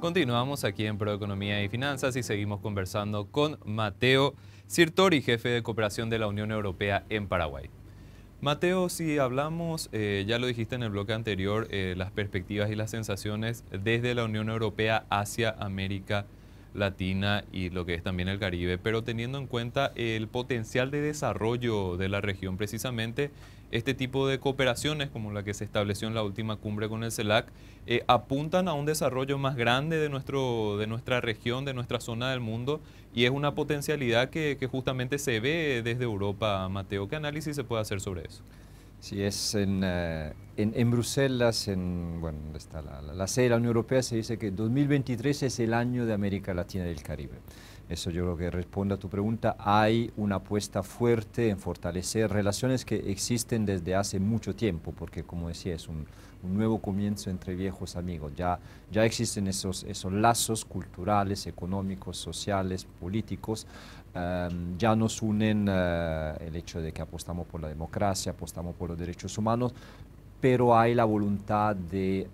Continuamos aquí en Proeconomía y Finanzas y seguimos conversando con Mateo Sirtori, jefe de cooperación de la Unión Europea en Paraguay. Mateo, si hablamos, ya lo dijiste en el bloque anterior, las perspectivas y las sensaciones desde la Unión Europea hacia América Latina y lo que es también el Caribe, pero teniendo en cuenta el potencial de desarrollo de la región, precisamente este tipo de cooperaciones como la que se estableció en la última cumbre con el CELAC, apuntan a un desarrollo más grande de nuestra región, de nuestra zona del mundo, y es una potencialidad que justamente se ve desde Europa. Mateo, ¿qué análisis se puede hacer sobre eso? Sí, es en Bruselas, bueno, donde está la sede de la Unión Europea, se dice que 2023 es el año de América Latina y del Caribe. Eso yo creo que responde a tu pregunta. Hay una apuesta fuerte en fortalecer relaciones que existen desde hace mucho tiempo, porque como decía, es un nuevo comienzo entre viejos amigos. Ya existen esos lazos culturales, económicos, sociales, políticos. Ya nos unen el hecho de que apostamos por la democracia, apostamos por los derechos humanos, pero hay la voluntad de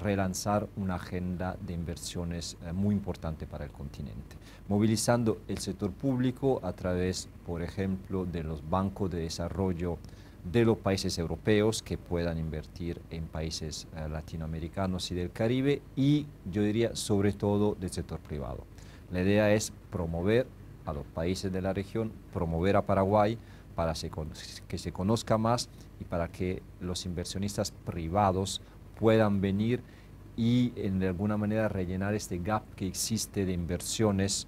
relanzar una agenda de inversiones muy importante para el continente, movilizando el sector público a través, por ejemplo, de los bancos de desarrollo de los países europeos que puedan invertir en países latinoamericanos y del Caribe, y yo diría sobre todo del sector privado. La idea es promover a los países de la región, promover a Paraguay para que se conozca más y para que los inversionistas privados puedan venir y de alguna manera rellenar este gap que existe de inversiones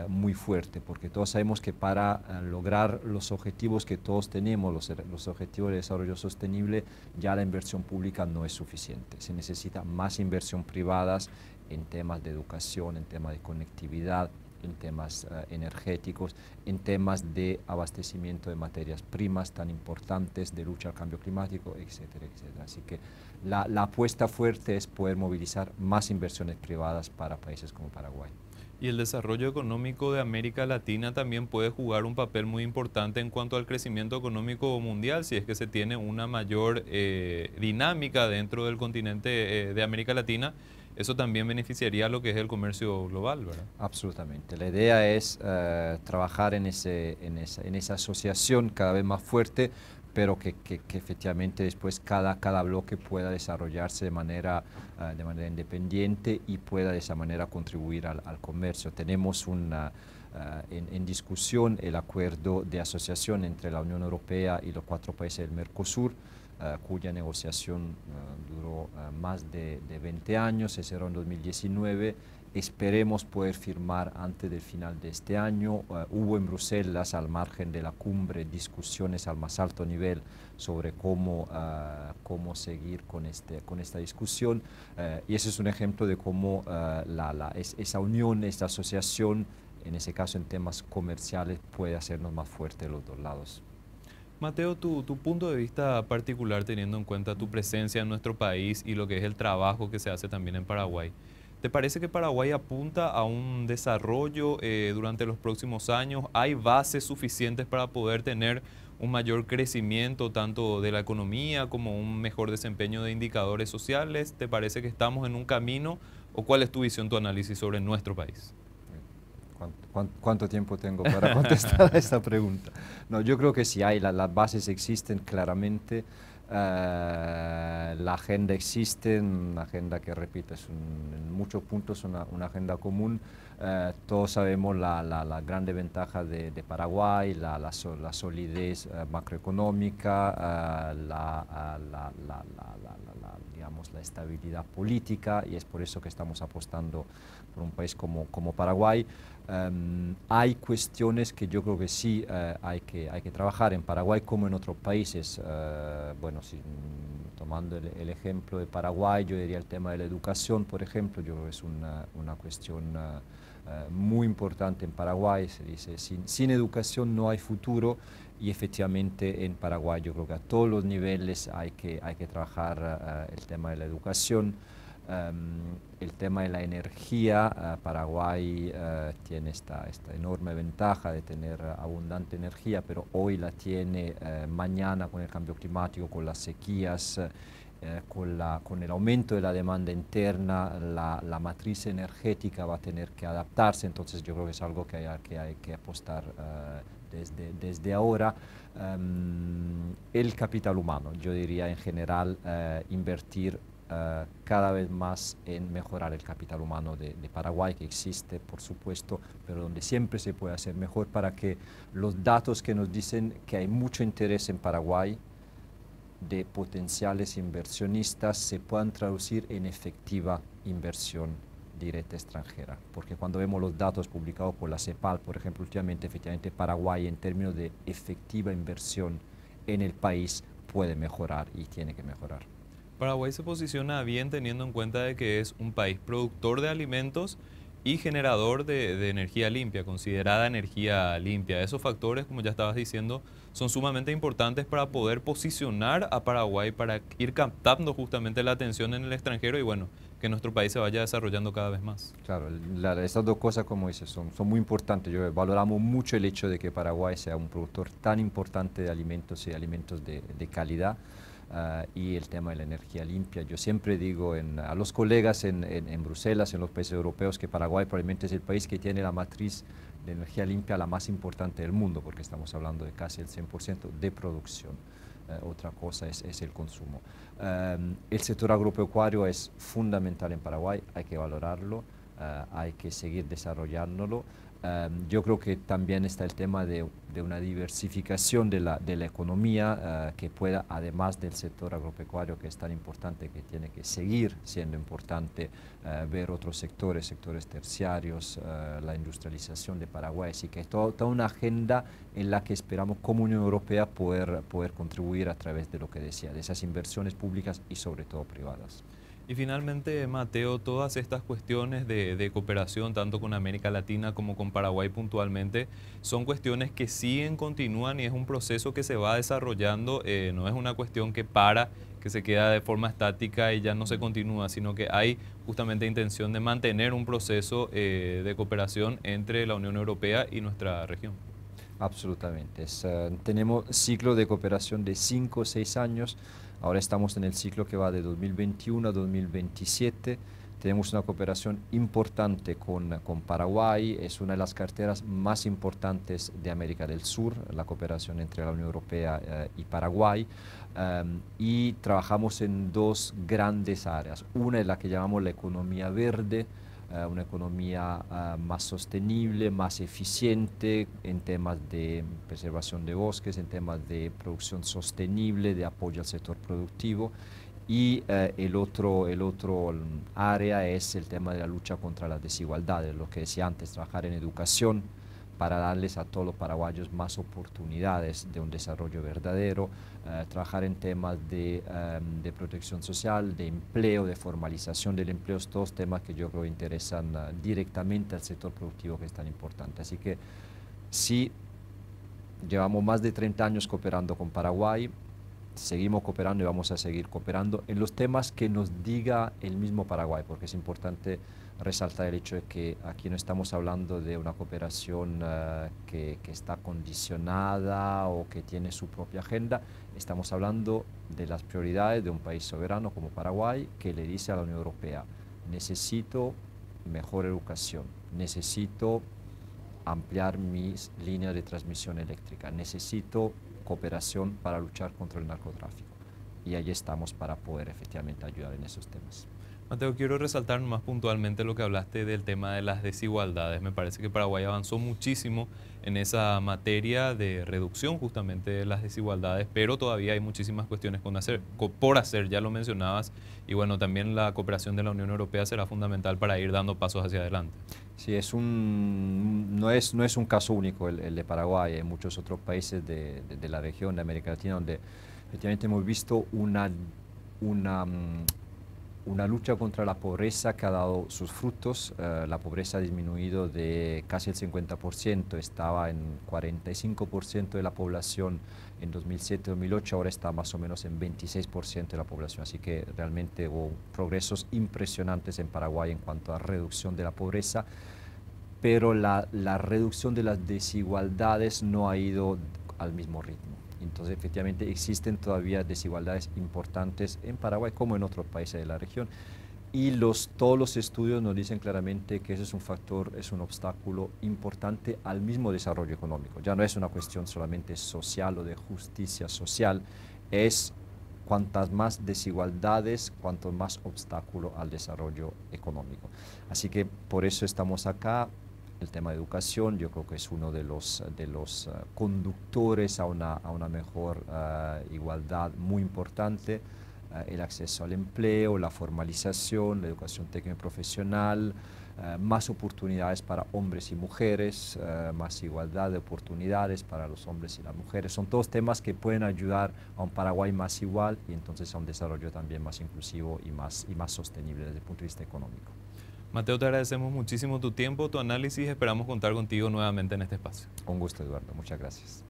muy fuerte, porque todos sabemos que para lograr los objetivos que todos tenemos, los objetivos de desarrollo sostenible, ya la inversión pública no es suficiente. Se necesita más inversión privadas en temas de educación, en temas de conectividad, en temas energéticos, en temas de abastecimiento de materias primas tan importantes, de lucha al cambio climático, etcétera, etcétera. Así que la apuesta fuerte es poder movilizar más inversiones privadas para países como Paraguay. Y el desarrollo económico de América Latina también puede jugar un papel muy importante en cuanto al crecimiento económico mundial, si es que se tiene una mayor dinámica dentro del continente de América Latina. Eso también beneficiaría a lo que es el comercio global, ¿verdad? Absolutamente. La idea es trabajar en esa asociación cada vez más fuerte, pero que efectivamente después cada bloque pueda desarrollarse de manera independiente y pueda de esa manera contribuir al comercio. Tenemos en discusión el acuerdo de asociación entre la Unión Europea y los 4 países del Mercosur, cuya negociación duró más de 20 años, se cerró en 2019. Esperemos poder firmar antes del final de este año. Hubo en Bruselas, al margen de la cumbre, discusiones al más alto nivel sobre cómo seguir con esta discusión. Y ese es un ejemplo de cómo esa unión, esta asociación, en ese caso en temas comerciales, puede hacernos más fuertes los dos lados. Mateo, tu punto de vista particular, teniendo en cuenta tu presencia en nuestro país y lo que es el trabajo que se hace también en Paraguay, ¿te parece que Paraguay apunta a un desarrollo durante los próximos años? ¿Hay bases suficientes para poder tener un mayor crecimiento tanto de la economía como un mejor desempeño de indicadores sociales? ¿Te parece que estamos en un camino o cuál es tu visión, tu análisis sobre nuestro país? ¿Cuánto tiempo tengo para contestar a esta pregunta? No, yo creo que sí hay, las bases existen claramente, la agenda existe, una agenda que, repito, en muchos puntos una agenda común. Todos sabemos la grande ventaja de Paraguay, la solidez macroeconómica, digamos, la estabilidad política, y es por eso que estamos apostando por un país como Paraguay. Hay cuestiones que yo creo que sí hay que trabajar en Paraguay como en otros países. Bueno, tomando el ejemplo de Paraguay, yo diría el tema de la educación, por ejemplo, yo creo que es una cuestión muy importante en Paraguay. Se dice, sin educación no hay futuro, y efectivamente en Paraguay yo creo que a todos los niveles hay que trabajar el tema de la educación. El tema de la energía, Paraguay tiene esta enorme ventaja de tener abundante energía, pero hoy la tiene, mañana con el cambio climático, con las sequías, con el aumento de la demanda interna, la matriz energética va a tener que adaptarse, entonces yo creo que es algo que hay que apostar desde ahora. El capital humano, yo diría en general, invertir cada vez más en mejorar el capital humano de Paraguay, que existe, por supuesto, pero donde siempre se puede hacer mejor para que los datos que nos dicen que hay mucho interés en Paraguay de potenciales inversionistas se puedan traducir en efectiva inversión directa extranjera, porque cuando vemos los datos publicados por la CEPAL, por ejemplo, últimamente, efectivamente, Paraguay en términos de efectiva inversión en el país puede mejorar y tiene que mejorar. Paraguay se posiciona bien teniendo en cuenta de que es un país productor de alimentos y generador de energía limpia, considerada energía limpia. Esos factores, como ya estabas diciendo, son sumamente importantes para poder posicionar a Paraguay, para ir captando justamente la atención en el extranjero y bueno, que nuestro país se vaya desarrollando cada vez más. Claro, estas dos cosas, como dices, son muy importantes. Valoramos mucho el hecho de que Paraguay sea un productor tan importante de alimentos y alimentos de calidad. Y el tema de la energía limpia. Yo siempre digo a los colegas en Bruselas, en los países europeos, que Paraguay probablemente es el país que tiene la matriz de energía limpia la más importante del mundo, porque estamos hablando de casi el 100% de producción. Otra cosa es el consumo. El sector agropecuario es fundamental en Paraguay, hay que valorarlo, hay que seguir desarrollándolo. Yo creo que también está el tema de una diversificación de la economía que pueda, además del sector agropecuario que es tan importante, que tiene que seguir siendo importante, ver otros sectores terciarios, la industrialización de Paraguay. Así que es toda una agenda en la que esperamos como Unión Europea poder contribuir a través de lo que decía, de esas inversiones públicas y sobre todo privadas. Y finalmente, Mateo, todas estas cuestiones de cooperación, tanto con América Latina como con Paraguay puntualmente, son cuestiones que siguen, continúan y es un proceso que se va desarrollando, no es una cuestión que se queda de forma estática y ya no se continúa, sino que hay justamente intención de mantener un proceso de cooperación entre la Unión Europea y nuestra región. Absolutamente. Tenemos ciclo de cooperación de 5 o 6 años. Ahora estamos en el ciclo que va de 2021 a 2027. Tenemos una cooperación importante con Paraguay. Es una de las carteras más importantes de América del Sur, la cooperación entre la Unión Europea y Paraguay. Y trabajamos en dos grandes áreas. Una es la que llamamos la economía verde, una economía más sostenible, más eficiente en temas de preservación de bosques, en temas de producción sostenible, de apoyo al sector productivo. Y el otro área es el tema de la lucha contra las desigualdades, lo que decía antes, trabajar en educación para darles a todos los paraguayos más oportunidades de un desarrollo verdadero, trabajar en temas de protección social, de empleo, de formalización del empleo, todos temas que yo creo interesan directamente al sector productivo, que es tan importante. Así que sí, llevamos más de 30 años cooperando con Paraguay, seguimos cooperando y vamos a seguir cooperando en los temas que nos diga el mismo Paraguay, porque es importante resaltar el hecho de que aquí no estamos hablando de una cooperación que está condicionada o que tiene su propia agenda, estamos hablando de las prioridades de un país soberano como Paraguay, que le dice a la Unión Europea: necesito mejor educación, necesito ampliar mis líneas de transmisión eléctrica, necesito cooperación para luchar contra el narcotráfico. Y ahí estamos para poder efectivamente ayudar en esos temas. Mateo, quiero resaltar más puntualmente lo que hablaste del tema de las desigualdades. Me parece que Paraguay avanzó muchísimo en esa materia de reducción justamente de las desigualdades, pero todavía hay muchísimas cuestiones por hacer, ya lo mencionabas, y bueno, también la cooperación de la Unión Europea será fundamental para ir dando pasos hacia adelante. Sí, no es un caso único el de Paraguay, hay muchos otros países de la región de América Latina donde efectivamente hemos visto una lucha contra la pobreza que ha dado sus frutos. La pobreza ha disminuido de casi el 50%, estaba en 45% de la población en 2007-2008, ahora está más o menos en 26% de la población, así que realmente hubo progresos impresionantes en Paraguay en cuanto a reducción de la pobreza, pero la reducción de las desigualdades no ha ido al mismo ritmo. Entonces, efectivamente, existen todavía desigualdades importantes en Paraguay como en otros países de la región. Y todos los estudios nos dicen claramente que ese es un factor, es un obstáculo importante al mismo desarrollo económico. Ya no es una cuestión solamente social o de justicia social, es cuantas más desigualdades, cuanto más obstáculo al desarrollo económico. Así que por eso estamos acá. El tema de educación yo creo que es uno de los conductores a una mejor igualdad muy importante. El acceso al empleo, la formalización, la educación técnica y profesional, más oportunidades para hombres y mujeres, más igualdad de oportunidades para los hombres y las mujeres. Son todos temas que pueden ayudar a un Paraguay más igual y entonces a un desarrollo también más inclusivo y más sostenible desde el punto de vista económico. Mateo, te agradecemos muchísimo tu tiempo, tu análisis. Esperamos contar contigo nuevamente en este espacio. Un gusto, Eduardo. Muchas gracias.